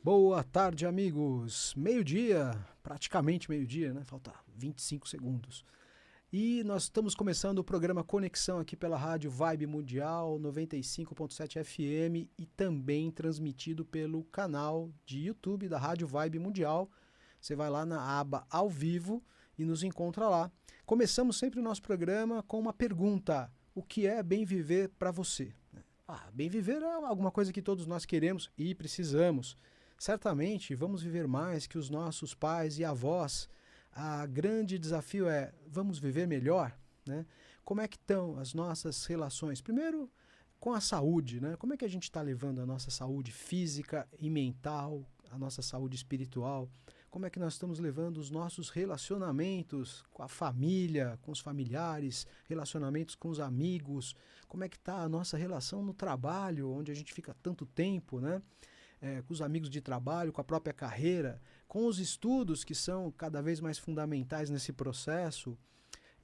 Boa tarde, amigos. Meio-dia, praticamente meio-dia, né? Falta 25 segundos. E nós estamos começando o programa Conexão aqui pela Rádio Vibe Mundial 95.7 FM e também transmitido pelo canal de YouTube da Rádio Vibe Mundial. Você vai lá na aba Ao Vivo e nos encontra lá. Começamos sempre o nosso programa com uma pergunta: o que é bem viver para você? Bem viver é alguma coisa que todos nós queremos e precisamos. Certamente vamos viver mais que os nossos pais e avós. O grande desafio é, vamos viver melhor? Né? Como é que estão as nossas relações? Primeiro, com a saúde, né? Como é que a gente está levando a nossa saúde física e mental, a nossa saúde espiritual? Como é que nós estamos levando os nossos relacionamentos com a família, com os familiares, relacionamentos com os amigos? Como é que está a nossa relação no trabalho, onde a gente fica tanto tempo, né? Com os amigos de trabalho, com a própria carreira, com os estudos que são cada vez mais fundamentais nesse processo.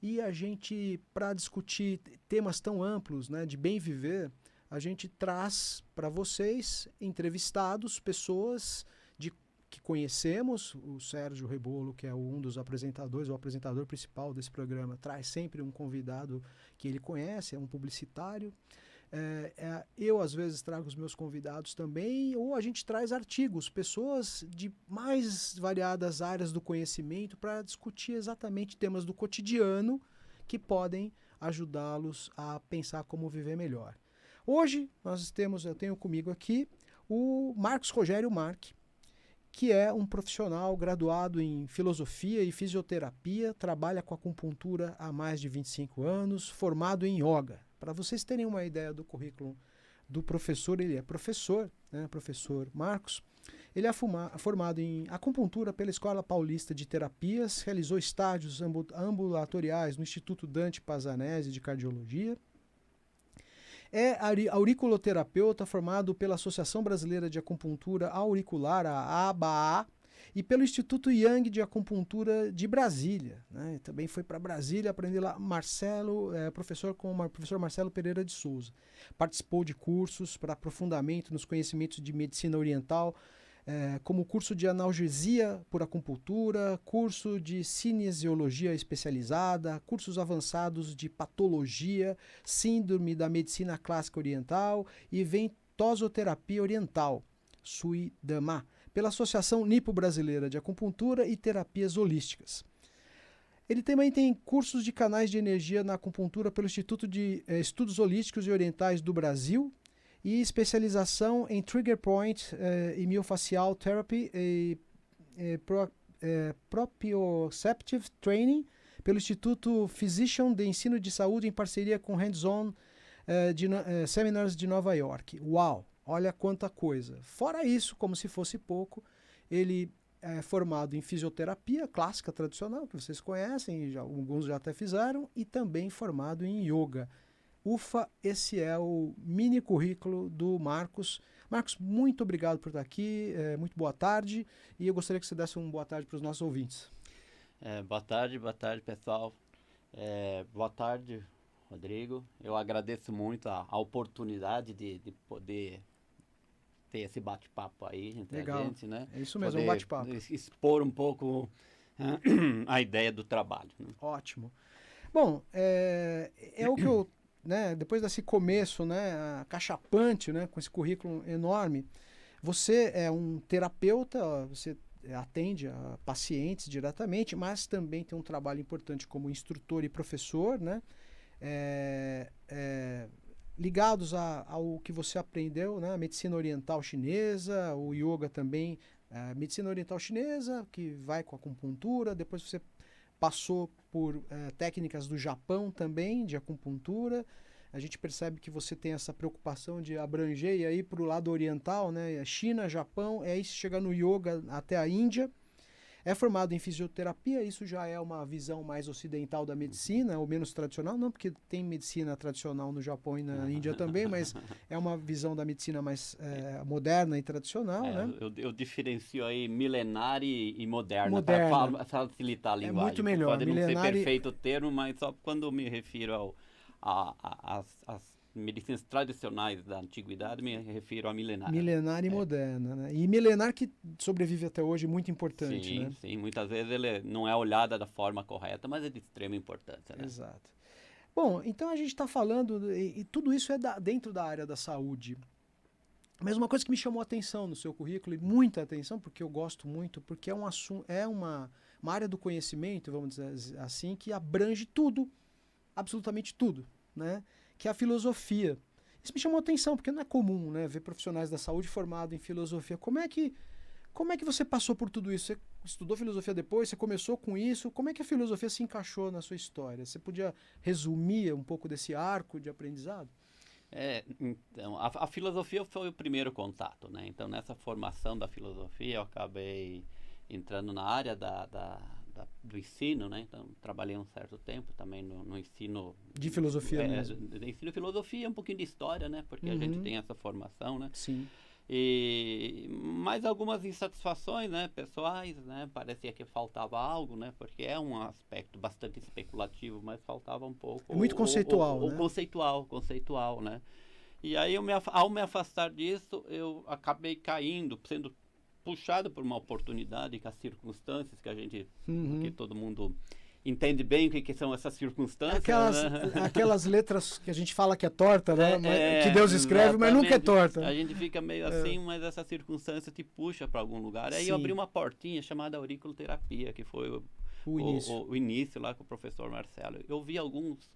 E a gente, para discutir temas tão amplos, né, de bem viver, a gente traz para vocês entrevistados, pessoas que conhecemos. O Sérgio Rebolo, que é um dos apresentadores, o apresentador principal desse programa, traz sempre um convidado que ele conhece, é um publicitário. Eu, às vezes, trago os meus convidados também, ou a gente traz artigos, pessoas de mais variadas áreas do conhecimento para discutir exatamente temas do cotidiano que podem ajudá-los a pensar como viver melhor. Hoje, eu tenho comigo aqui o Marcos Rogério Marque, que é um profissional graduado em filosofia e fisioterapia, trabalha com acupuntura há mais de 25 anos, formado em yoga. Para vocês terem uma ideia do currículo do professor, ele é professor, né, professor Marcos. Ele é formado em acupuntura pela Escola Paulista de Terapias, realizou estágios ambulatoriais no Instituto Dante Pazzanese de Cardiologia. É auriculoterapeuta formado pela Associação Brasileira de Acupuntura Auricular, a ABA, e pelo Instituto Yang de Acupuntura de Brasília. Né? Também foi para Brasília aprender lá professor Marcelo Pereira de Souza. Participou de cursos para aprofundamento nos conhecimentos de medicina oriental, como curso de analgesia por acupuntura, curso de cinesiologia especializada, cursos avançados de patologia, síndrome da medicina clássica oriental e ventosoterapia oriental, Sui Dhamma, pela Associação Nipo-Brasileira de Acupuntura e Terapias Holísticas. Ele também tem cursos de canais de energia na acupuntura pelo Instituto de Estudos Holísticos e Orientais do Brasil e especialização em Trigger Point e Myofacial Therapy e Proprioceptive Training pelo Instituto Physician de Ensino de Saúde em parceria com Hands-On Seminars de Nova York. Uau! Olha quanta coisa. Fora isso, como se fosse pouco, ele é formado em fisioterapia clássica tradicional, que vocês conhecem, alguns já até fizeram, e também formado em yoga. Ufa, esse é o mini currículo do Marcos. Marcos, muito obrigado por estar aqui, muito boa tarde, e eu gostaria que você desse uma boa tarde para os nossos ouvintes. Boa tarde, pessoal. Boa tarde, Rodrigo. Eu agradeço muito a oportunidade de poder ter esse bate-papo aí entre Legal. a gente, né? É isso mesmo, poder um bate-papo. Expor um pouco a ideia do trabalho. Né? Ótimo. Bom, é o que eu... Né, depois desse começo, né, acachapante, né, com esse currículo enorme, você é um terapeuta, você atende a pacientes diretamente, mas também tem um trabalho importante como instrutor e professor, né, ligados ao que você aprendeu, né, a medicina oriental chinesa, o yoga também, a medicina oriental chinesa, que vai com a acupuntura, depois você passou por técnicas do Japão também, de acupuntura. A gente percebe que você tem essa preocupação de abranger e aí para o lado oriental, né? China, Japão, aí chega no yoga até a Índia. É formado em fisioterapia, isso já é uma visão mais ocidental da medicina, ou menos tradicional, não porque tem medicina tradicional no Japão e na Índia também, mas é uma visão da medicina mais moderna e tradicional, né? Eu diferencio aí milenar e moderna, Moderna. para facilitar a linguagem. É muito melhor. Pode não ser perfeito o termo, mas só quando me refiro às medicinas tradicionais da antiguidade, me refiro a milenar. Milenar e moderna, né? E milenar que sobrevive até hoje, muito importante, Sim, né? sim. Muitas vezes ele não é olhada da forma correta, mas é de extrema importância, né? Exato. Bom, então a gente está falando, e tudo isso é dentro da área da saúde. Mas uma coisa que me chamou a atenção no seu currículo, e muita atenção, porque eu gosto muito, porque é um assunto, é uma área do conhecimento, vamos dizer assim, que abrange tudo, absolutamente tudo, né? Que é a filosofia. Isso me chamou a atenção, porque não é comum, né, ver profissionais da saúde formados em filosofia. Como é que você passou por tudo isso? Você estudou filosofia depois? Você começou com isso? Como é que a filosofia se encaixou na sua história? Você podia resumir um pouco desse arco de aprendizado? Então, a filosofia foi o primeiro contato, né? Então, nessa formação da filosofia, eu acabei entrando na área do ensino, né? Então, trabalhei um certo tempo também no ensino... De filosofia mesmo? De ensino de filosofia, um pouquinho de história, né? Porque a gente tem essa formação, né? Sim. E mais algumas insatisfações, né, pessoais, né, parecia que faltava algo, né, porque é um aspecto bastante especulativo, mas faltava um pouco... É muito conceitual, né? Conceitual, né. E aí, ao me afastar disso, eu acabei caindo, sendo puxado por uma oportunidade com as circunstâncias que a gente, que todo mundo... entende bem o que são essas circunstâncias. Aquelas letras que a gente fala que é torta, né? Que Deus escreve, mas nunca é torta. A gente fica meio assim, mas essa circunstância te puxa para algum lugar. Aí eu abri uma portinha chamada auriculoterapia, que foi o início lá com o professor Marcelo. Eu vi alguns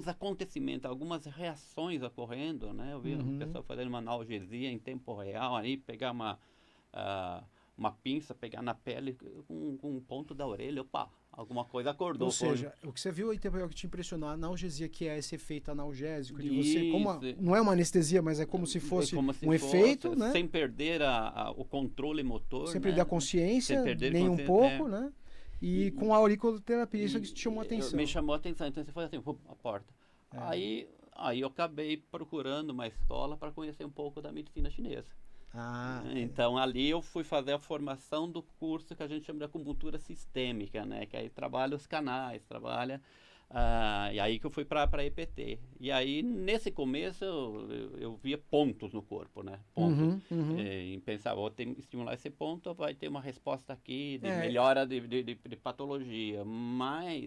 acontecimentos, algumas reações ocorrendo, né? Eu vi uma pessoa fazendo uma analgesia em tempo real, aí pegar uma pinça, pegar na pele com um ponto da orelha, opa, alguma coisa acordou. Ou seja, o que você viu aí o que te impressionou, a analgesia, que é esse efeito analgésico de você, não é uma anestesia, mas é como se fosse efeito, né? Sem perder o controle motor, sem perder a consciência, nem um pouco, né? E com a auriculoterapia, isso que te chamou a atenção. Me chamou a atenção, então você foi assim, a porta. Aí eu acabei procurando uma escola para conhecer um pouco da medicina chinesa. Então ali eu fui fazer a formação do curso que a gente chama de acupuntura sistêmica, né? Que aí trabalha os canais, e aí que eu fui para a EPT. E aí nesse começo eu via pontos no corpo, né? Pontos. E pensava, vou estimular esse ponto, vai ter uma resposta aqui de melhora de patologia,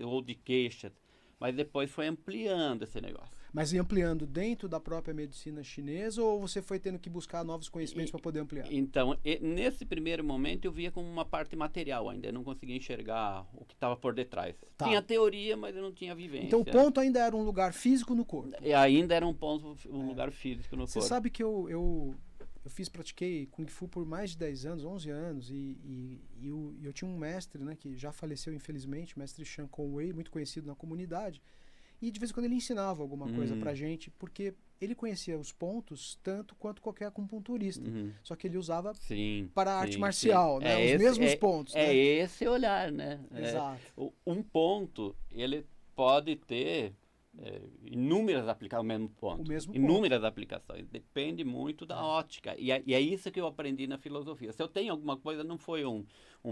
ou de queixa. Mas depois foi ampliando esse negócio. Mas ampliando dentro da própria medicina chinesa, ou você foi tendo que buscar novos conhecimentos para poder ampliar? Então, nesse primeiro momento eu via como uma parte material ainda, eu não conseguia enxergar o que estava por detrás. Tinha teoria, mas eu não tinha vivência. Então o ponto ainda era um lugar físico no corpo? Ainda era um lugar físico no corpo. Você sabe que eu pratiquei Kung Fu por mais de 10 anos, 11 anos, e eu tinha um mestre, né, que já faleceu infelizmente, o mestre Chan Kong Wei, muito conhecido na comunidade, e de vez em quando ele ensinava alguma coisa pra gente, porque ele conhecia os pontos tanto quanto qualquer acupunturista, só que ele usava para a arte marcial, né, os mesmos pontos. É, né? Esse olhar, né? Exato. Um ponto, ele pode ter inúmeras aplicações, o mesmo ponto. Inúmeras aplicações. Depende muito da ótica. E é isso que eu aprendi na filosofia. Se eu tenho alguma coisa, não foi um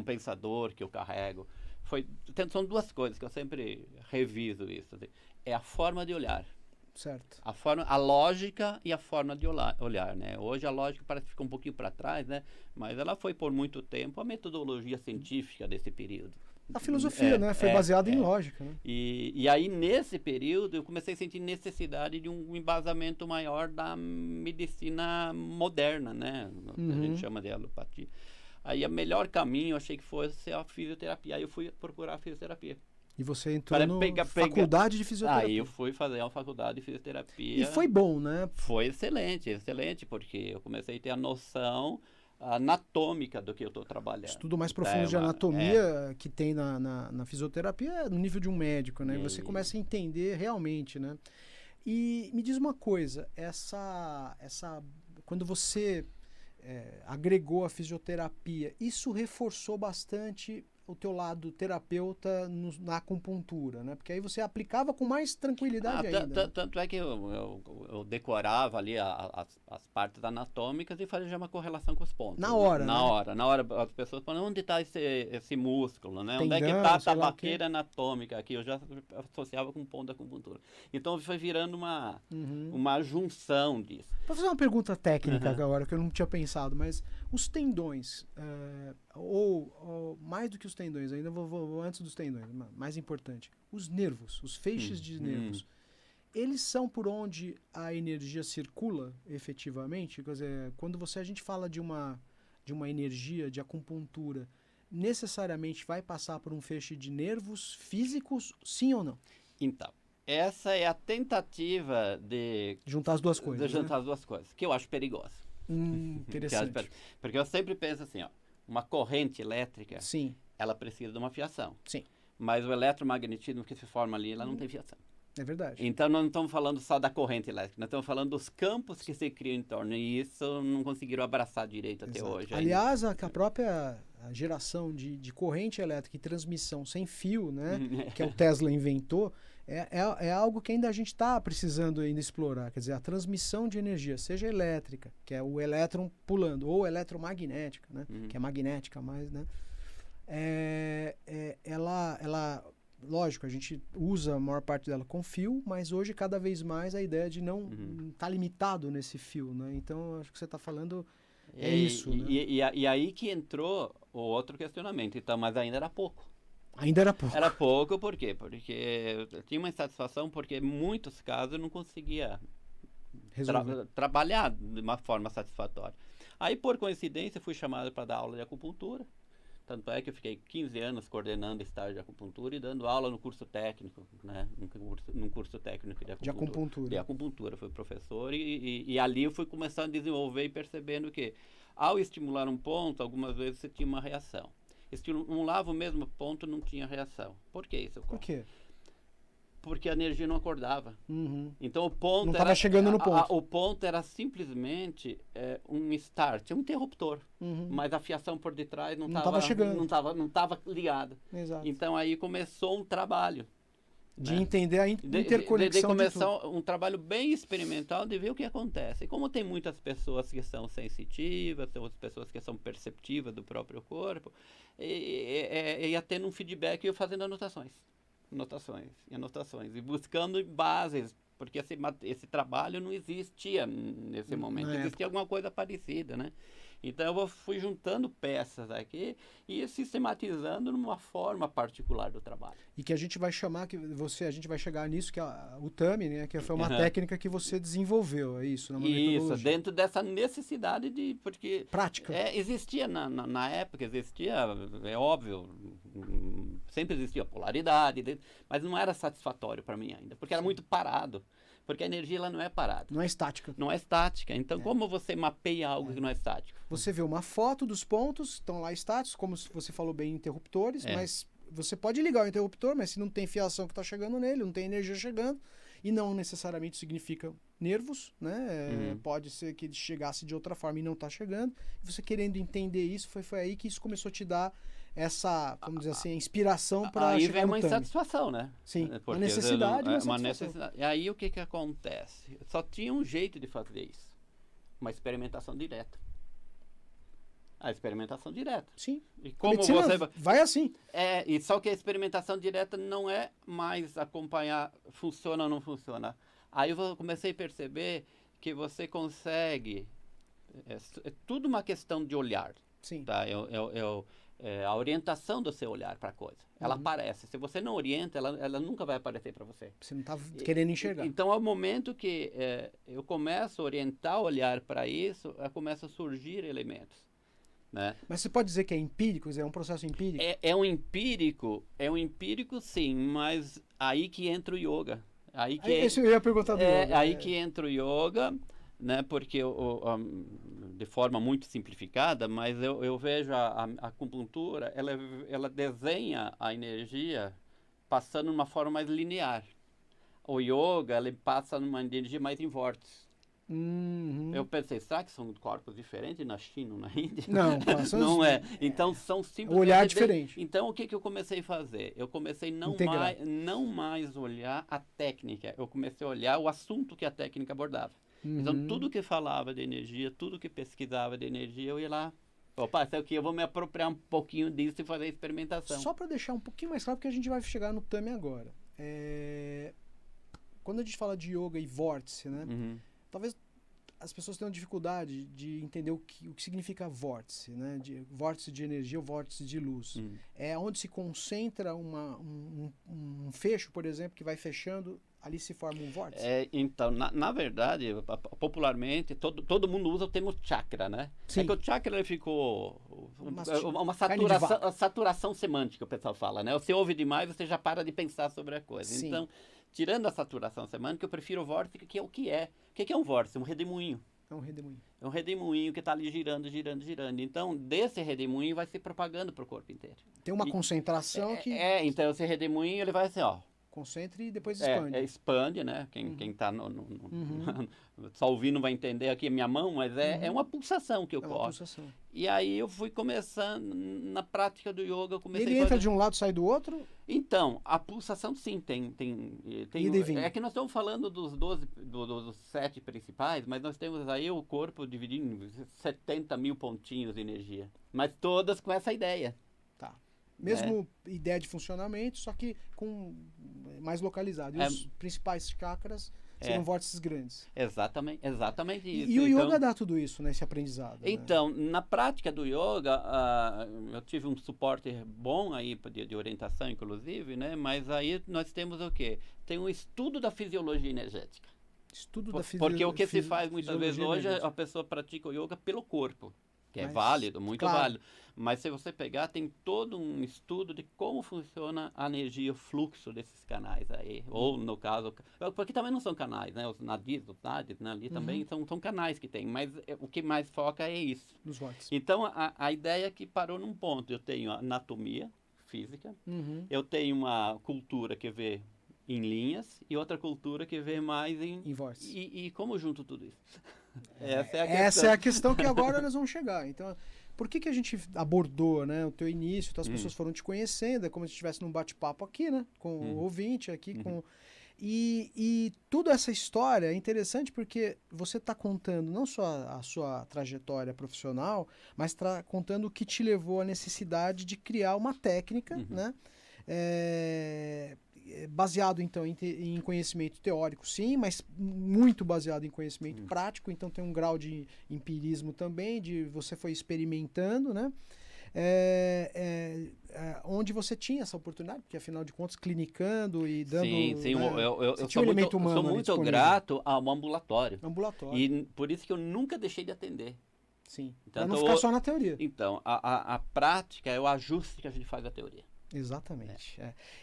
pensador que eu carrego. São duas coisas que eu sempre reviso isso. É a forma de olhar. Certo. A lógica e a forma de olhar, né? Hoje a lógica parece que fica um pouquinho para trás, né? Mas ela foi por muito tempo a metodologia científica desse período. A filosofia, né? Foi baseada em lógica, né? E aí, nesse período, eu comecei a sentir necessidade de um embasamento maior da medicina moderna, né? Que a gente chama de alopatia. Aí, o melhor caminho, eu achei que fosse a fisioterapia. Aí, eu fui procurar a fisioterapia. E você entrou na faculdade de fisioterapia. Aí, eu fui fazer uma faculdade de fisioterapia. E foi bom, né? Foi excelente, porque eu comecei a ter a noção anatômica do que eu estou trabalhando. Estudo mais profundo de anatomia que tem na fisioterapia é no nível de um médico, né? E você começa a entender realmente, né? E me diz uma coisa, quando você agregou a fisioterapia, isso reforçou bastante o teu lado terapeuta na acupuntura, né? Porque aí você aplicava com mais tranquilidade ainda. Né? Tanto é que eu decorava ali as partes anatômicas e fazia já uma correlação com os pontos. Na hora, né? né? Na hora, as pessoas falam, onde está esse músculo, né? Onde é que Tendão, está a sei lá o quê. tabaqueira anatômica aqui? Eu já associava com o ponto da acupuntura. Então foi virando uma junção disso. Vou fazer uma pergunta técnica agora, que eu não tinha pensado, mas os tendões, ou mais do que os tendões, ainda vou antes dos tendões, mais importante, os nervos, os feixes de nervos, eles são por onde a energia circula efetivamente? Quer dizer, quando a gente fala de uma energia de acupuntura, necessariamente vai passar por um feixe de nervos físicos, sim ou não? Então, essa é a tentativa de juntar as duas coisas. De juntar as duas coisas, que eu acho perigosa. Interessante. Porque eu sempre penso assim, ó, uma corrente elétrica, sim, ela precisa de uma fiação. Sim. Mas o eletromagnetismo que se forma ali, ela não tem fiação. É verdade. Então, nós não estamos falando só da corrente elétrica, nós estamos falando dos campos que se criam em torno. E isso não conseguiram abraçar direito até hoje. Aliás, a própria geração de corrente elétrica e transmissão sem fio, né, que o Tesla inventou, é algo que ainda a gente está precisando ainda explorar. Quer dizer, a transmissão de energia, seja elétrica, que é o elétron pulando, ou eletromagnética, né, que é magnética mais, né, ela lógico, a gente usa a maior parte dela com fio, mas hoje cada vez mais a ideia de não estar limitado nesse fio, né? Então, acho que você está falando isso, né? E aí que entrou o outro questionamento. Então, mas ainda era pouco. Ainda era pouco. Era pouco, por quê? Porque eu tinha uma insatisfação, porque em muitos casos eu não conseguia trabalhar de uma forma satisfatória. Aí, por coincidência, fui chamado para dar aula de acupuntura. Tanto é que eu fiquei 15 anos coordenando estágio de acupuntura e dando aula no curso técnico, né? Num curso técnico de acupuntura. De acupuntura, fui professor e ali eu fui começando a desenvolver e percebendo que ao estimular um ponto, algumas vezes você tinha uma reação. Estimulava o mesmo ponto, não tinha reação. Por que isso? Por quê? Porque a energia não acordava. Então o ponto não estava chegando no ponto. O ponto era simplesmente um start, um interruptor. Mas a fiação por detrás não estava chegando, não estava ligada. Exato. Então aí começou um trabalho de entender a interconexão de começar um trabalho bem experimental de ver o que acontece. E como tem muitas pessoas que são sensitivas, tem outras pessoas que são perceptivas do próprio corpo, ia tendo um feedback e eu fazendo anotações e buscando bases, porque esse trabalho não existia nesse momento, existia alguma coisa parecida, né? Então eu fui juntando peças aqui e sistematizando numa forma particular do trabalho. E que a gente vai chamar, a gente vai chegar nisso, que é o TAMI, né? Que foi uma técnica que você desenvolveu, é isso? Isso, dentro dessa necessidade porque... prática. Existia na época, é óbvio, sempre existia polaridade, mas não era satisfatório para mim ainda, porque era muito parado. Porque a energia ela não é parada. Não é estática. Não é estática. Então, como você mapeia algo que não é estático? Você vê uma foto dos pontos, estão lá estáticos, como você falou bem, interruptores, mas você pode ligar o interruptor, mas se não tem fiação que está chegando nele, não tem energia chegando, e não necessariamente significa nervos, né? Pode ser que ele chegasse de outra forma e não está chegando. E você querendo entender isso, foi aí que isso começou a te dar essa, vamos dizer assim, inspiração para chegar no Aí vem uma insatisfação, né? Sim, porque uma necessidade e uma insatisfação. E aí o que acontece? Só tinha um jeito de fazer isso. Uma experimentação direta. A experimentação direta. Sim. E como você vai assim. E só que a experimentação direta não é mais acompanhar funciona ou não funciona. Aí eu comecei a perceber que você consegue... É tudo uma questão de olhar. Sim. Tá? A orientação do seu olhar para a coisa. Ela aparece. Se você não orienta, ela nunca vai aparecer para você. Você não está querendo enxergar. Então, ao momento que eu começo a orientar o olhar para isso, começam a surgir elementos. Né? Mas você pode dizer que é empírico? É um processo empírico? É um empírico sim, mas aí que entra o yoga. Isso eu ia perguntar do yoga. Aí que entra o yoga, né? Porque de forma muito simplificada, mas eu vejo a acupuntura, ela desenha a energia passando de uma forma mais linear. O yoga, ele passa numa energia mais em vórtice. Uhum. Eu pensei, será que são corpos diferentes na China ou na Índia? Não, Não é. Então são simplesmente... olhar diferente. Então o que eu comecei a fazer? Eu comecei Integrar. não mais olhar a técnica, eu comecei a olhar o assunto que a técnica abordava. Então Uhum. tudo que falava de energia, tudo que pesquisava de energia, eu ia lá, opa, isso aqui eu vou me apropriar um pouquinho disso e fazer a experimentação. Só para deixar um pouquinho mais claro, porque a gente vai chegar no Tami agora. Quando a gente fala de yoga e vórtice, né? Uhum. Talvez as pessoas tenham dificuldade de entender o que significa vórtice, né? Vórtice de energia ou vórtice de luz. Uhum. É onde se concentra um fecho, por exemplo, que vai fechando, ali se forma um vórtice. Então, na verdade, popularmente, todo mundo usa o termo chakra, né? Sim. É que o chakra ele ficou uma saturação semântica, o pessoal fala, né? Você ouve demais, você já para de pensar sobre a coisa. Sim. Então, tirando a saturação semântica, eu prefiro o vórtice, que é o que é. O que é um vórtice? Um redemoinho. É um redemoinho. É um redemoinho que está ali girando, girando, girando. Então, desse redemoinho vai se propagando para o corpo inteiro. Tem uma concentração que... Então esse redemoinho ele vai assim, ó. Concentra e depois expande. Expande, né? Quem está só ouvindo vai entender aqui a minha mão, mas é uma pulsação que ocorre. É uma pulsação. E aí eu fui começando, na prática do yoga, eu comecei Ele entra de um lado e sai do outro? Então, a pulsação sim, tem é que nós estamos falando dos 7 principais, mas nós temos aí o corpo dividido em 70 mil pontinhos de energia. Mas todas com essa ideia. Tá. Mesmo ideia de funcionamento, só que com mais localizado. E os principais chakras seriam vórtices grandes. Exatamente isso. E o yoga dá tudo isso, né, esse aprendizado. Então, na prática do yoga, eu tive um suporte bom aí de orientação, inclusive, né? Mas aí nós temos o quê? Tem um estudo da fisiologia energética. Estudo da Porque o que se faz muitas vezes hoje, a pessoa pratica o yoga pelo corpo. Que é válido, muito válido. Mas se você pegar, tem todo um estudo de como funciona a energia, o fluxo desses canais aí. Ou, no caso... Porque também não são canais, né? Os nadis, né? Ali também são canais que tem. Mas o que mais foca é isso. Nos vórtices. Então, a ideia é que parou num ponto. Eu tenho a anatomia física. Eu tenho uma cultura que vê em linhas e outra cultura que vê mais em vórtices. E como junto tudo isso? Essa é a questão que agora nós vamos chegar. Então, por que a gente abordou, né, o teu início? Então as pessoas foram te conhecendo, é como se estivesse num bate-papo aqui, né, com o ouvinte aqui, e toda essa história é interessante porque você está contando não só a sua trajetória profissional, mas está contando o que te levou à necessidade de criar uma técnica, né? Baseado então em conhecimento teórico, sim, mas muito baseado em conhecimento prático, então tem um grau de empirismo também, de você foi experimentando, né? Onde você tinha essa oportunidade, porque afinal de contas, clinicando e dando... Sim, né, eu sou muito grato ao ambulatório. E por isso que eu nunca deixei de atender. Sim, para não ficar só na teoria. Então, a prática é o ajuste que a gente faz da teoria. Exatamente.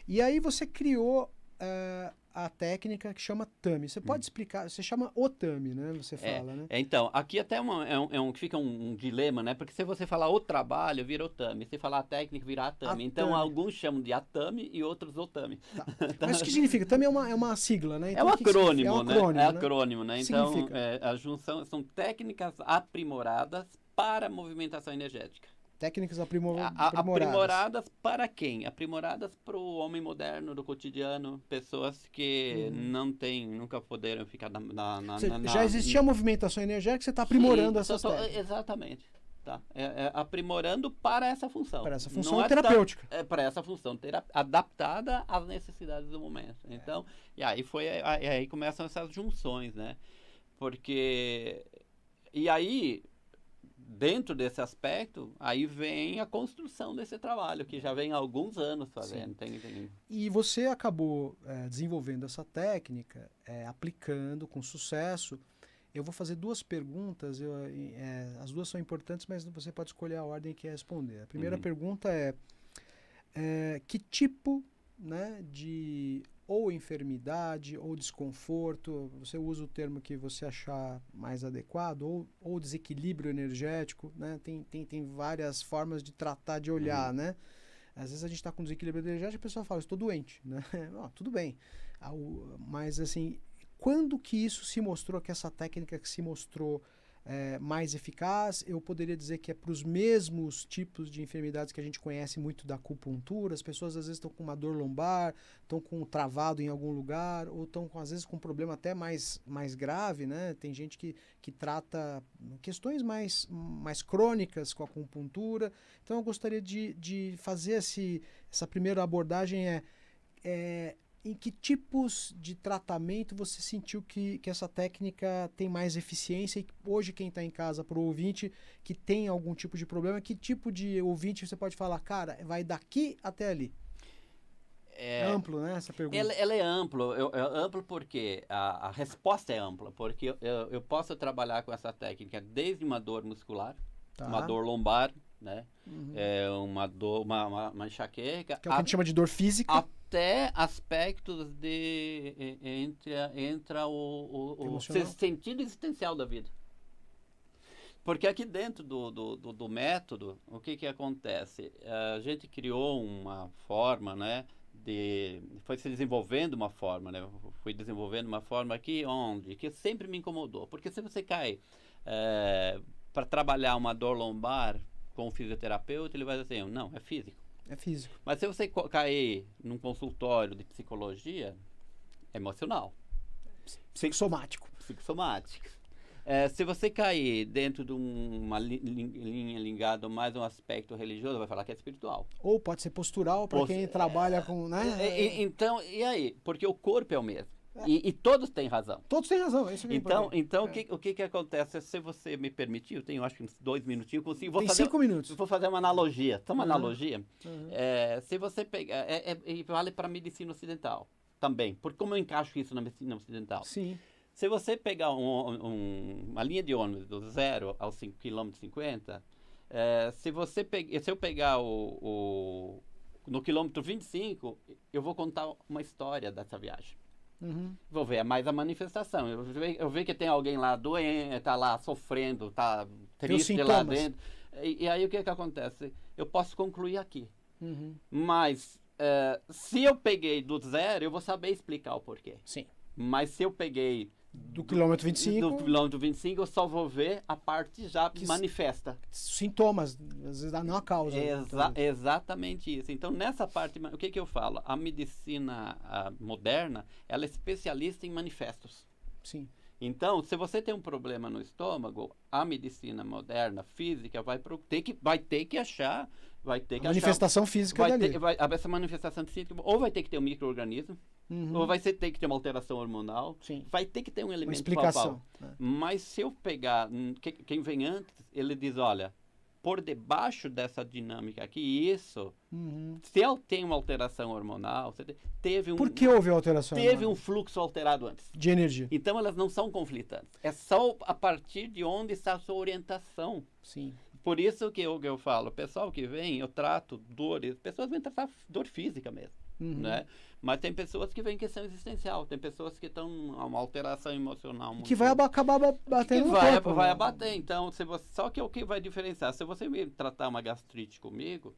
E aí você criou a técnica que chama Tami. Você pode explicar? Você chama o Tami, né? Você fala, né? Então, aqui até fica um dilema, né? Porque se você falar o trabalho, vira o Tami. Se falar a técnica, vira a Tami. Então, alguns chamam de Atami e outros Otami. Tá. Mas o que significa? Tami é uma sigla, né? Então, é um acrônimo, né? É acrônimo, né? Então, a junção são técnicas aprimoradas para movimentação energética. Técnicas aprimoradas. Aprimoradas para quem? Aprimoradas para o homem moderno do cotidiano, pessoas que nunca puderam ficar já existia movimentação energética, você está aprimorando essas técnicas. Exatamente. Tá? Aprimorando para essa função. Para essa função terapêutica. Para essa função adaptada às necessidades do momento. Então, e aí começam essas junções, né? Porque... E aí... Dentro desse aspecto, aí vem a construção desse trabalho, que já vem há alguns anos fazendo. E você acabou desenvolvendo essa técnica, aplicando com sucesso. Eu vou fazer 2 perguntas, as 2 são importantes, mas você pode escolher a ordem que quer responder. A primeira pergunta é que tipo, né, de ou enfermidade ou desconforto, você usa o termo que você achar mais adequado, ou desequilíbrio energético, né? Tem várias formas de tratar, de olhar, né? Às vezes a gente está com desequilíbrio energético e a pessoa fala, estou doente, né? Tudo bem, mas assim, quando que isso se mostrou, que essa técnica que se mostrou mais eficaz? Eu poderia dizer que é para os mesmos tipos de enfermidades que a gente conhece muito da acupuntura. As pessoas às vezes estão com uma dor lombar, estão com um travado em algum lugar, ou estão às vezes com um problema até mais grave, né? Tem gente que trata questões mais crônicas com a acupuntura. Então eu gostaria de fazer essa primeira abordagem em que tipos de tratamento você sentiu que essa técnica tem mais eficiência? E hoje quem está em casa, para o ouvinte que tem algum tipo de problema, que tipo de ouvinte você pode falar, cara, vai daqui até ali? É amplo, né, essa pergunta? Ela é amplo, é amplo porque a resposta é ampla, porque eu posso trabalhar com essa técnica desde uma dor muscular, uma dor lombar, né? Uma dor, uma enxaqueca. Que é o que a gente chama de dor física. Até aspectos entra o sentido existencial da vida. Porque aqui dentro do método, o que acontece? A gente criou uma forma, né? Foi se desenvolvendo uma forma, né? Fui desenvolvendo uma forma aqui que sempre me incomodou. Porque se você cai para trabalhar uma dor lombar com o fisioterapeuta, ele vai dizer assim, não, é físico. É físico. Mas se você cair num consultório de psicologia, é emocional. Psicossomático. Psicossomático. Se você cair dentro de uma linha ligada mais a um aspecto religioso, vai falar que é espiritual. Ou pode ser postural para quem trabalha com... né? Então, e aí? Porque o corpo é o mesmo. E todos têm razão. Todos têm razão, é isso que o que acontece? Se você me permitir, eu tenho acho que uns 2 minutinhos, consigo. Tem 5 minutos. Vou fazer uma analogia. Uma analogia? Se você pegar... vale para a medicina ocidental também. Porque como eu encaixo isso na medicina ocidental? Sim. Se você pegar uma linha de ônibus do 0 aos 5 km 50, se eu pegar no quilômetro 25, eu vou contar uma história dessa viagem. Vou ver mais a manifestação. Eu vejo que tem alguém lá doente, está lá sofrendo, está triste lá dentro. E aí o que acontece? Eu posso concluir aqui. Mas se eu peguei do 0, eu vou saber explicar o porquê. Sim. Mas se eu peguei do quilômetro 25... Do quilômetro 25, eu só vou ver a parte já que manifesta. Sintomas, às vezes não a causa. Exatamente isso. Então, nessa parte, o que eu falo? A medicina moderna, ela é especialista em manifestos. Sim. Então, se você tem um problema no estômago, a medicina moderna, física, vai ter que achar... manifestação física dali. Essa manifestação física, ou vai ter que ter um micro-organismo, ou vai ter que ter uma alteração hormonal. Sim. Vai ter que ter um elemento uma explicação. Mas se eu pegar quem vem antes, ele diz, olha, por debaixo dessa dinâmica aqui, se eu tenho uma alteração hormonal, teve um... Por que houve alteração hormonal? Teve um fluxo alterado antes. De energia. Então elas não são conflitantes. É só a partir de onde está a sua orientação. Sim. Por isso que eu falo, pessoal que vem, eu trato dores, pessoas vêm tratar dor física mesmo, né? Mas tem pessoas que vêm questão existencial, tem pessoas que estão uma alteração emocional. Que vai acabar batendo no corpo. Vai abater, então, só que o que vai diferenciar, se você me tratar uma gastrite comigo,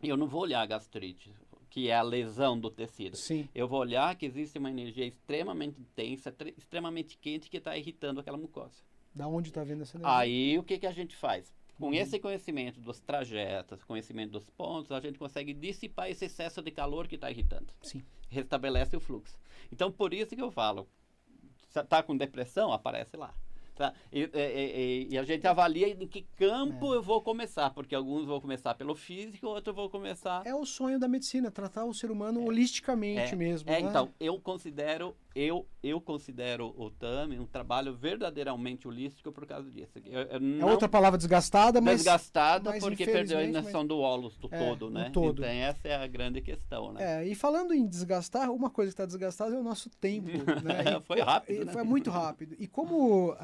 eu não vou olhar a gastrite, que é a lesão do tecido. Sim. Eu vou olhar que existe uma energia extremamente intensa, extremamente quente, que está irritando aquela mucosa. Da onde está vindo essa energia? Aí, o que a gente faz? Com esse conhecimento dos trajetos, conhecimento dos pontos, a gente consegue dissipar esse excesso de calor que está irritando. Sim. Restabelece o fluxo. Então, por isso que eu falo, se está com depressão, aparece lá. Tá? E a gente avalia em que campo eu vou começar, porque alguns vão começar pelo físico, outros vão começar... É o sonho da medicina, tratar o ser humano holisticamente mesmo. Né? Então, eu considero o TAMI um trabalho verdadeiramente holístico por causa disso. É outra palavra desgastada, mas... Desgastada porque perdeu a noção do holus, do todo, né? Todo. Então, essa é a grande questão, né? E falando em desgastar, uma coisa que está desgastada é o nosso tempo, né? Foi rápido, né? Foi muito rápido. E como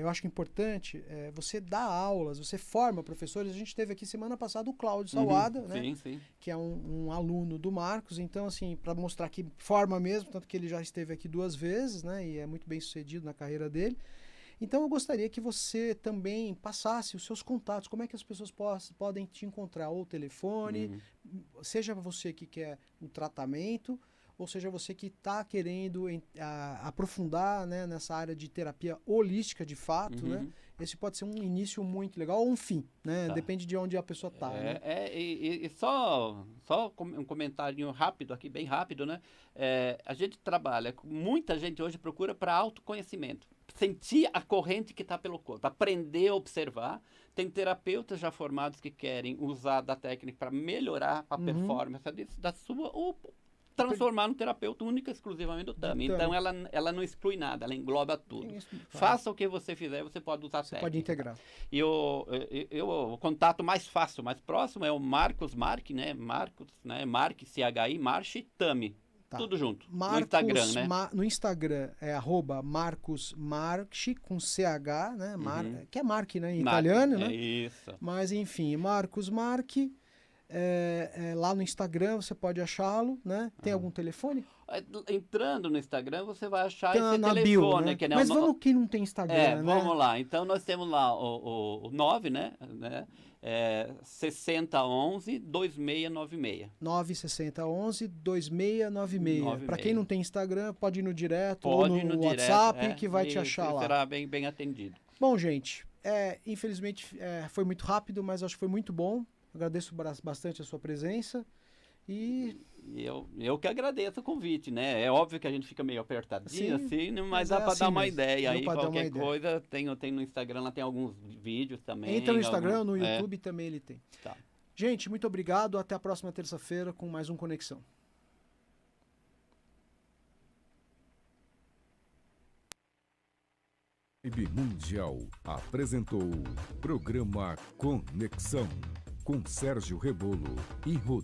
eu acho que é importante, você dá aulas, você forma professores. A gente teve aqui semana passada o Cláudio Salada, né? Sim. Que é um aluno do Marcos. Então, assim, para mostrar que forma mesmo, tanto que ele já esteve aqui 2 vezes, né? E é muito bem sucedido na carreira dele. Então, eu gostaria que você também passasse os seus contatos, como é que as pessoas podem te encontrar, ou telefone, seja você que quer um tratamento, ou seja, você que está querendo aprofundar, né, nessa área de terapia holística de fato, né? Esse pode ser um início muito legal ou um fim, né? Tá. Depende de onde a pessoa está, né? E só um comentário rápido aqui, bem rápido, né? A gente trabalha, muita gente hoje procura para autoconhecimento. Sentir a corrente que está pelo corpo, aprender a observar. Tem terapeutas já formados que querem usar da técnica para melhorar a performance da sua, ou transformar num terapeuta único exclusivamente do TAMI. Então ela não exclui nada, ela engloba tudo. Faça o que você fizer, você pode usar a técnica. Pode integrar. E o contato mais fácil, mais próximo é o Marcos Mark, né? Marcos, né? Mark, CHI, March, TAMI. Tá. Tudo junto. Marcos, no Instagram, né? No Instagram é @MarcosMarch com CH, né? Que é Mark, né? Em italiano, né? Isso. Mas enfim, Marcos Mark. Lá no Instagram você pode achá-lo, né? Tem algum telefone? Entrando no Instagram você vai achar esse na telefone. Bio, né? Que, Mas vamos quem não tem Instagram, né? Vamos lá. Então nós temos lá o 9, né? 6011-2696. 96011-2696. Para quem não tem Instagram, pode ir no direto ou no WhatsApp que vai te achar lá. Será bem atendido. Bom, gente, infelizmente foi muito rápido, mas acho que foi muito bom. Agradeço bastante a sua presença e... Eu que agradeço o convite, né? É óbvio que a gente fica meio apertadinho, assim, mas dá para dar uma ideia. Aí qualquer coisa, tem no Instagram, lá tem alguns vídeos também. Entra no Instagram, no YouTube também ele tem. Tá. Gente, muito obrigado. Até a próxima terça-feira com mais um Conexão. Vibe Mundial apresentou o programa Conexão com Sérgio Rebolo e Rodrigo.